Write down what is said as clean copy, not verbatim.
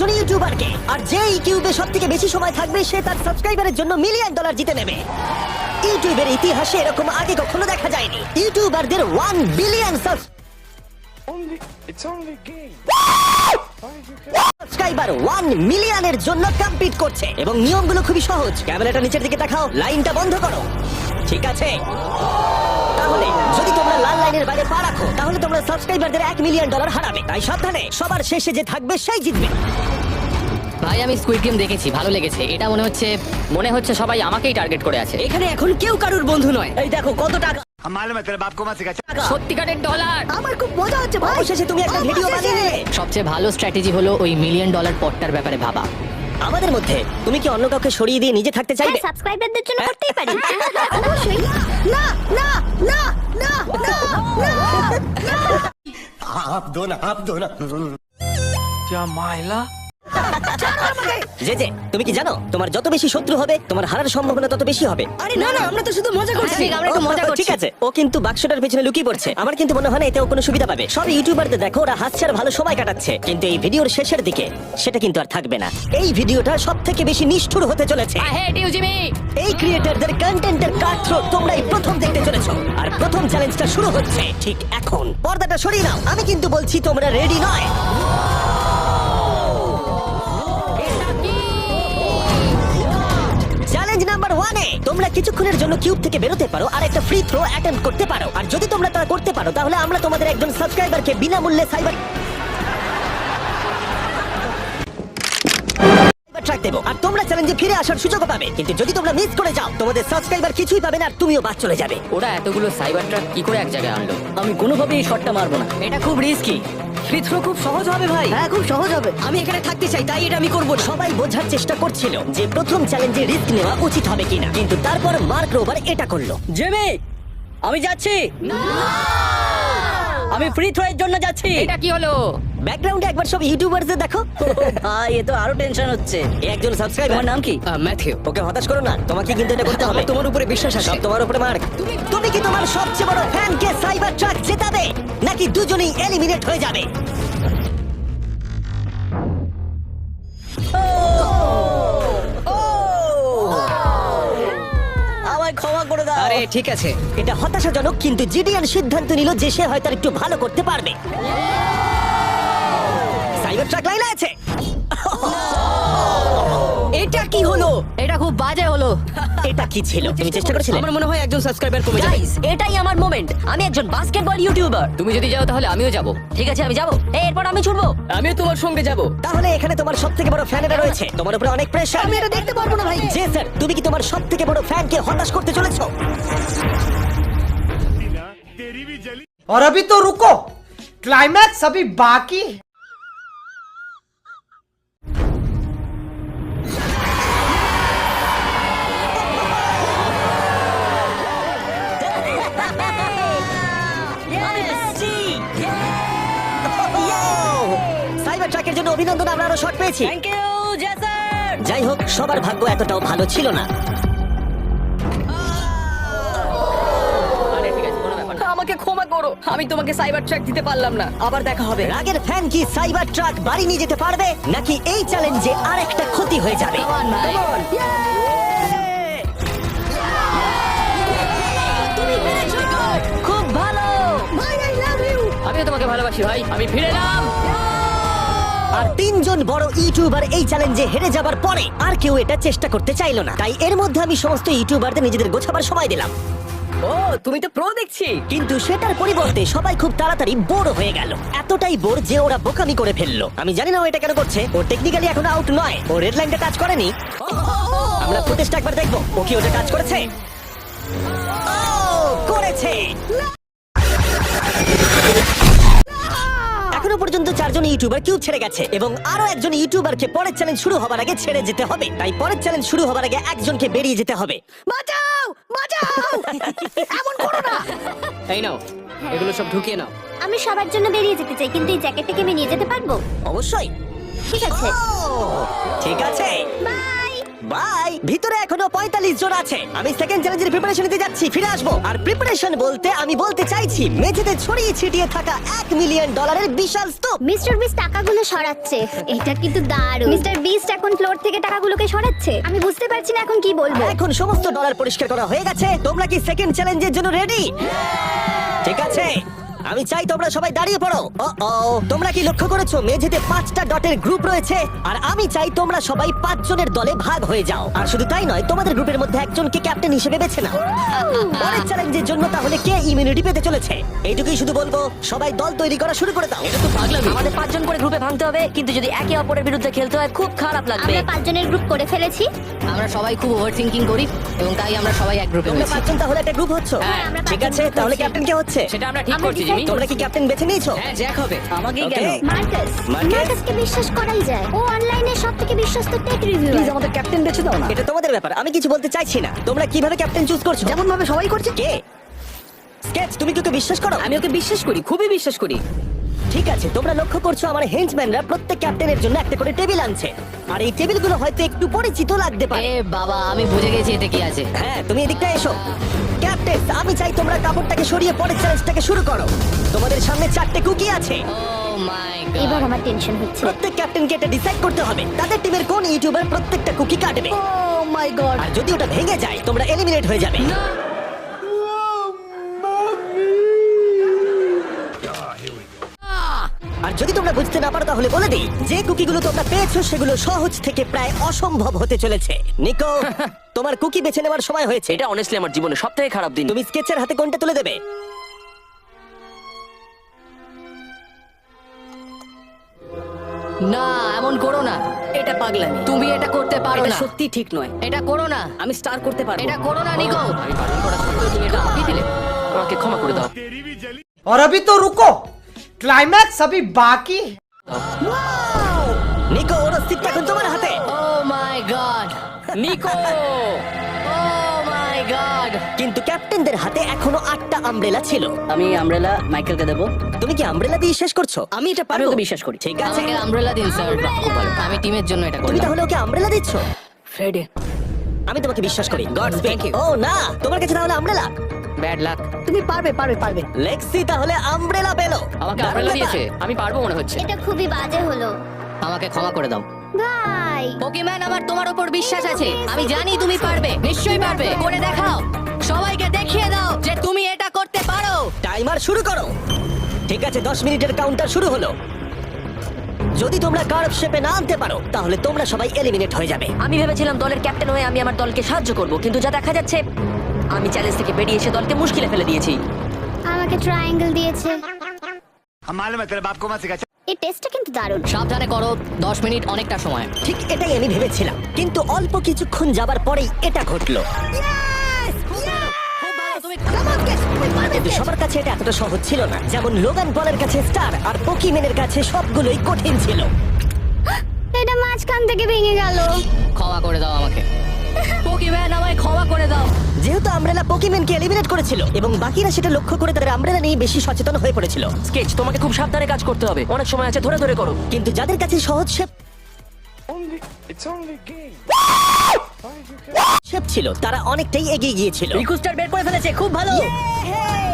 জন ইউটিউবারকে, আর যে ইউটিউবে সবথেকে বেশি সময় থাকবে সে তার সাবস্ক্রাইবারের জন্য $1 মিলিয়ন জিতে নেবে। ইউটিউবের ইতিহাসে এরকম আগে কখনো দেখা যায়নি। ইউটিউবারদের 1 বিলিয়ন সাবস্ক্রাইবার 1 মিলিয়নের জন্য কম্পিট করছে এবং নিয়মগুলো খুবই সহজ। ক্যামেরাটা নিচের দিকে দেখাও, লাইনটা বন্ধ করো। ঠিক আছে, তাহলে যদি তোমরা লাল লাইনের বাইরে পা রাখো তাহলে তোমরা সাবস্ক্রাইবারদের $1 মিলিয়ন হারাবে। তাই সাবধানে, সবার শেষে যে থাকবে সেই জিতবে। ভাই আমি স্কুইড গেম দেখেছি, ভালো লেগেছে। এটা মনে হচ্ছে সবাই আমাকেই টার্গেট করে আছে। এখানে এখন কেউ কারুর বন্ধু নয়। এই দেখো কত টাকা, हम मालूम है तेरे बाप को मत सिखा। সত্যিকারের ডলার। আমার খুব মজা হচ্ছে ভাই। অবশেষে তুমি একটা ভিডিও বানিয়ে নিলে। সবচেয়ে ভালো স্ট্র্যাটেজি হলো ওই $1 মিলিয়ন পটটার ব্যাপারে ভাবা। আমাদের মধ্যে তুমি কি অন্য কাউকে সরিয়ে দিয়ে নিজে থাকতে চাইবে? সাবস্ক্রাইবারদের জন্য করতেই পারি। অবশ্যই। না না না না না आप दो ना যা মাইলা। যে তুমি কি জানো তোমার যত বেশি শত্রু হবে তোমার হারার সম্ভাবনা তত বেশি হবে? আরে না না, আমরা তো শুধু মজা করছি। আমরা একটু মজা করছি। ঠিক আছে, ও কিন্তু বাক্সটার পেছনে লুকিয়ে পড়ছে। আমার কিন্তু মনে হয় না এতে ও কোনো সুবিধা পাবে। সব ইউটিউবারদের দেখো ওরা হাসছে আর ভালো সময় কাটাচ্ছে, কিন্তু এই ভিডিওর শেষের দিকে সেটা কিন্তু আর থাকবে না। এই ভিডিওটা সবথেকে বেশি নিষ্ঠুর হতে চলেছে। I hate you, Jimmy! এই ক্রিয়েটরদের কন্টেন্টের কাটথ্রোট তোমরাই প্রথম দেখতে চলেছো, আর প্রথম চ্যালেঞ্জটা শুরু হচ্ছে ঠিক এখন। পর্দাটা সরিয়ে নাও, আমি কিন্তু বলছি তোমরা রেডি নয়। চ্যালেঞ্জ নাম্বার 1 এ তোমরা কিছুক্ষণের জন্য কিউব থেকে বেরোতে পারো আর একটা ফ্রি থ্রো অ্যাটেম্প্ট করতে পারো। আর যদি তোমরা তা করতে পারো তাহলে আমরা তোমাদের একজন সাবস্ক্রাইবারকে বিনামূল্যে সাইবার ট্রাক দেবো, আর তোমরা চ্যালেঞ্জে ফিরে আসার সুযোগ পাবে। কিন্তু যদি তোমরা মিস করে যাও তোমাদের সাবস্ক্রাইবার কিছুই পাবে না আর তুমিও বাদ চলে যাবে। ওরা এতগুলো সাইবার ট্রাক কি করে এক জায়গায় আনলো? আমি কোনোভাবেই এই শটটা মারবো না। এটা খুব রিস্কি। ফ্রি থ্রো খুব সহজ হবে ভাই। হ্যাঁ, খুব সহজ হবে। আমি এখানে থাকতে চাই, তাই এটা আমি করব। সবাই বোঝার চেষ্টা করছিল যে প্রথম চ্যালেঞ্জে রিস্ক নেওয়া উচিত হবে কিনা, কিন্তু তারপর মার্ক রোবার এটা করলো। জেমি, আমি যাচ্ছি। আমি ফ্রি থ্রো এর জন্য যাচ্ছি। এটা কি হলো? ব্যাকগ্রাউন্ডে একবার সব ইউটিউবারদের দেখো। ভাই এ তো আরো টেনশন হচ্ছে। এ একজন সাবস্ক্রাইবার। তোমার নাম কি? ম্যাথিউ। ওকে হতাশ করো না, তোমাকে কিন্তু এটা করতে হবে। আমার তোমার উপরে বিশ্বাস আছে। সব তোমার উপরে মার্ক। তুমি কি তোমার সবচেয়ে বড় ফ্যানকে সাইবার ট্রাক জেতাবে নাকি দুজনেই এলিমিনেট হয়ে যাবে? আমায় ক্ষমা করে দাও। আরে ঠিক আছে। এটা হতাশাজনক, কিন্তু জিডিয়ান সিদ্ধান্ত নিল যে সে হয়তো আর একটু ভালো করতে পারবে। সাইবার ট্রাক লাইনে আছে। এটা কি হলো? এটা খুব বাজে হলো। এটা কি ছিল? তুমি চেষ্টা করেছিলে? আমার মনে হয় একজন সাবস্ক্রাইবার কমে যাবে। গাইস, এটাই আমার মোমেন্ট। আমি একজন বাস্কেটবল ইউটিউবার। তুমি যদি যাও তাহলে আমিও যাব। ঠিক আছে, আমি যাব। এরপর আমি ছুটবো। আমিও তোমার সঙ্গে যাব। তাহলে এখানে তোমার সবথেকে বড় ফ্যানেরা রয়েছে, তোমার উপরে অনেক প্রেসার। আমি এটা দেখতে পারবো না ভাই। জি স্যার, তুমি কি তোমার সবথেকে বড় ফ্যানকে হতাশ করতে চলেছো? और अभी तो रुको, क्लाइमैक्स अभी बाकी है। সাইবার ট্রাকের জন্য অভিনন্দন, আমরা আরো শট পেয়েছি। থ্যাংক ইউ জেসার। যাই হোক, সবার ভাগ্য এতটাও ভালো ছিল না। আরে ঠিক আছে, কোনো ব্যাপার না। আমাকে ক্ষমা করো, আমি তোমাকে সাইবার ট্র্যাক দিতে পারলাম না। আবার দেখা হবে। রাগের ফ্যান কি সাইবার ট্রাক বাড়ি নিয়ে যেতে পারবে নাকি এই চ্যালেঞ্জে আরেকটা ক্ষতি হয়ে যাবে? খুব ভালো। আমিও তোমাকে ভালোবাসি ভাই। আমি ফিরে এলাম। আর 3 জন বড় ইউটিউবার এই চ্যালেঞ্জে হেরে যাবার পরে আর কেউ এটা চেষ্টা করতে চাইলো না। তাই এর মধ্যে আমি সমস্ত ইউটিউবারদের নিজেদের গোছাবার সময় দিলাম। ও, তুমি তো প্রো দেখছি। কিন্তু সেটার পরিবর্তে সবাই খুব তাড়াতাড়ি বোর হয়ে গেল। এতটাই বোর যে ওরা বোকামি করে ফেললো। আমি জানি না ও এটা কেন করছে। ও টেকনিক্যালি এখনো আউট নয়, ও রেড লাইনটা টাচ করেনি। আমরা ফুটেজটা একবার দেখবো ও কি ওটা টাচ করেছে। ও করেছে। এখনো পর্যন্ত 4 জন ইউটিউবার কিউব ছেড়ে গেছে এবং আরো একজন ইউটিউবারকে পরের চ্যালেঞ্জ শুরু হবার আগে ছেড়ে যেতে হবে। তাই পরের চ্যালেঞ্জ শুরু হবার আগে একজনকে বেরিয়ে যেতে হবে। বাঁচাও, বাঁচাও। এমন করো না। এই নাও, এগুলো সব ঢুকিয়ে নাও। আমি সবার জন্য বেরিয়ে যেতে চাই, কিন্তু এই জ্যাকেটটা কি আমি নিয়ে যেতে পারবো? অবশ্যই। ঠিক আছে। ও, ঠিক আছে। বাই। বাই। ভিতরে এখনো 45 জন আছে। আমি সেকেন্ড চ্যালেঞ্জের প্রিপারেশন নিতে যাচ্ছি, ফিরে আসবো। আর প্রিপারেশন বলতে আমি বলতে চাইছি মেঝেতে ছড়িয়ে ছিটিয়ে থাকা $1 মিলিয়ন বিশাল স্তূপ। মিস্টার বিস্ট টাকাগুলো সরাচ্ছে, এটা কিন্তু দারুণ। মিস্টার বিস্ট এখন ফ্লোর থেকে টাকাগুলোকে সরাচ্ছে, আমি বুঝতে পারছি না এখন কি বলবো। এখন সমস্ত ডলার পরিষ্কার করা হয়ে গেছে। তোমরা কি সেকেন্ড চ্যালেঞ্জের জন্য রেডি? ঠিক আছে, আমি চাই তোমরা সবাই দাঁড়িয়ে পড়ো। তোমরা কি লক্ষ্য করেছো মেঝেতে 5টা ডটের গ্রুপ রয়েছে? আর আমি চাই তোমরা সবাই 5 জনের দলে ভাগ হয়ে যাও। আর শুধু তাই নয়, তোমাদের গ্রুপের মধ্যে একজনকে ক্যাপ্টেন হিসেবে বেছে নাও। পরের চ্যালেঞ্জের জন্য তাহলে কে ইমিউনিটি পেতে চলেছে? এইটুকুই শুধু বলবো, সবাই দল তৈরি করা শুরু করে দাও। এটা তো পাগলামি। আমাদের 5 জন করে গ্রুপে ভাঙতে হবে, কিন্তু যদি একে অপরের বিরুদ্ধে খেলতে হয় খুব খারাপ লাগবে। আমরা 5 জনের গ্রুপ করে ফেলেছি। আমরা সবাই খুব ওভার থিংকিং করি এবং তাই আমরা সবাই এক গ্রুপে তোমরা হয়েছি। 5 জন তাহলে একটা গ্রুপ হচ্ছ? হ্যাঁ, আমরা ঠিক 5 আছে, জন group তাহলে হচ্ছি। ক্যাপ্টেন কে হচ্ছে? সেটা আমরা ঠিক আমরা করছি decide জিমি। তোমরা কি ক্যাপ্টেন বেছে নিয়েছো? হ্যাঁ, জ্যাক হবে। আমাকেই Okay. কেন? Marcus, Marcus? মার্কাসকে বিশ্বাস করাই যায়। ও অনলাইনে সবথেকে বিশ্বস্ত টেক রিভিউয়ার। প্লিজ আমাদের ক্যাপ্টেন বেছে দাও না। এটা তোমাদের ব্যাপার, আমি কিছু বলতে চাইছি না। তোমরা কিভাবে ক্যাপ্টেন চুজ করছো? যেমন ভাবে সবাই করছে। কে? স্কেচ, তুমি কি ওকে বিশ্বাস করো? আমি ওকে বিশ্বাস করি, খুবই বিশ্বাস করি। ঠিক আছে, তোমরা লক্ষ্য করছো আমার হেঞ্চম্যানরা প্রত্যেক ক্যাপ্টেনের জন্য একটা করে টেবিল আনছে। আর এই টেবিলগুলো হয়তো একটু পরিচিত লাগতে পারে। এ বাবা, আমি বুঝে গেছি এতে কি আছে। হ্যাঁ, তুমি এদিকটা এসো। ক্যাপ্টেন, আমি চাই তোমরা কাপড়টাকে সরিয়ে পরের চ্যালেঞ্জটাকে শুরু করো। তোমাদের সামনে 4টে কুকি আছে। ও মাই এবার গড। আমার টেনশন হচ্ছে। প্রত্যেক ক্যাপ্টেনকে এটা ডিসাইড করতে হবে তাদের টিমের কোন ইউটিউবার প্রত্যেকটা কুকি কাটবে। ও মাই গড। আর যদি ওটা ভেঙে যায় তোমরা এলিমিনেট হয়ে যাবে। আর যদি তোমরা বুঝতে না পারো তাহলে বলে দিই, যে কুকিগুলো তোমরা পেয়েছো সেগুলো সহজ থেকে প্রায় অসম্ভব হতে চলেছে। নিকো, তোমার কুকি বেছে নেওয়ার সময় হয়েছে। এটা অনেস্টলি আমার জীবনে সবথেকে খারাপ দিন। তুমি স্কেচের হাতে কোনটা তুলে দেবে? না, এমন করো না। এটা পাগলামি। তুমি এটা করতে পারো এটা না। সত্যি ঠিক নয়। এটা করো না। আমি স্টার করতে পারবো। এটা করো না নিকো। আমি বারণ করা সত্ত্বেও তুমি এটা আমাকে দিলে। আমাকে ক্ষমা করে দাও। और अभी तो रुको, क्लाइमैक्स अभी बाकी। নিকো, ওর অস্তিত্ব এখন তোমার হাতে। ও মাই গড। নিকো। ও মাই গড। কিন্তু ক্যাপ্টেনদের হাতে এখনো 8টা আমব্রেলা ছিল। আমি আমব্রেলা মাইকেলকে দেবো। তুমি কি আমব্রেলা দিয়ে শেষ করছো? আমি এটা পারবো। পারবো, বিশ্বাস করি। ঠিক আছে, আমাকে আমব্রেলা দিন স্যার। খুব ভালো। আমি টিমের জন্য এটা তুমি করলাম। তাহলে ওকে আমব্রেলা দিচ্ছ? ফ্রেডে, আমি তোমাকে বিশ্বাস করি। God thank you. ও না, তোমার কাছে তাহলে আমব্রেলা। Bad luck. তুমি পারবে পারবে পারবে। লেক্সি তাহলে আমব্রেলা পেলো। আমাকে দারুণ আমব্রেলা ব্যাপার। দিয়েছে। আমি পারবো মনে হচ্ছে। এটা খুবই বাজে হলো। আমাকে ক্ষমা করে দাও। ভাই, পোকিম্যান, আমার তোমার উপর বিশ্বাস আছে। আমি জানি তুমি পারবে। নিশ্চয়ই পারবে। করে দেখাও। সবাইকে দেখিয়ে দাও যে তুমি এটা করতে পারো। টাইমার শুরু করো। ঠিক আছে, 10 মিনিটের কাউন্টার শুরু হলো। যদি তোমরা কার্ভ শেপে না আনতে পারো তাহলে তোমরা সবাই এলিমিনেট হয়ে যাবে। আমি ভেবেছিলাম দলের ক্যাপ্টেন হয়ে আমি আমার দলকে সাহায্য করব, কিন্তু যা দেখা যাচ্ছে আমি চ্যালেঞ্জ থেকে বেরিয়ে এসে দলকে মুশকিলে ফেলে দিয়েছি। আমাকে ট্রায়াঙ্গেল দিয়েছে। हम मालूम है तेरे बाप को मत सिखा। এই টেস্টটা কিন্তু দারুণ। সাবধানে করো। 10 মিনিট অনেকটা সময়। ঠিক এটাই আমি ভেবেছিলাম, কিন্তু অল্প কিছুক্ষণ যাবার পরেই এটা ঘটলো। কিন্তু সবার কাছে এটা এতটা সহজ ছিল না। যেমন লোগান পলের কাছে স্টার আর পোকিম্যানের কাছে সবগুলোই কঠিন ছিল। এটা মাঝখান থেকে ভেঙে গেল। ক্ষমা করে দাও আমাকে। পোকিম্যান, আমায় ক্ষমা করে দাও। যেহেতু আমব্রেলা পোকিম্যানকে এলিমিনেট করেছিল এবং বাকিরা সেটা লক্ষ্য করে তাদের আমব্রেলা নিয়ে বেশি সচেতন হয়ে পড়েছিল। স্কেচ, তোমাকে খুব সাবধানে কাজ করতে হবে। অনেক সময় আছে, ধরে ধরে করো। কিন্তু যাদের কাছে সহজ শেপ ছিল তারা অনেকটাই এগিয়ে গিয়েছিল। রিকোস্টার বের করে ফেলেছে, খুব ভালো। Hey!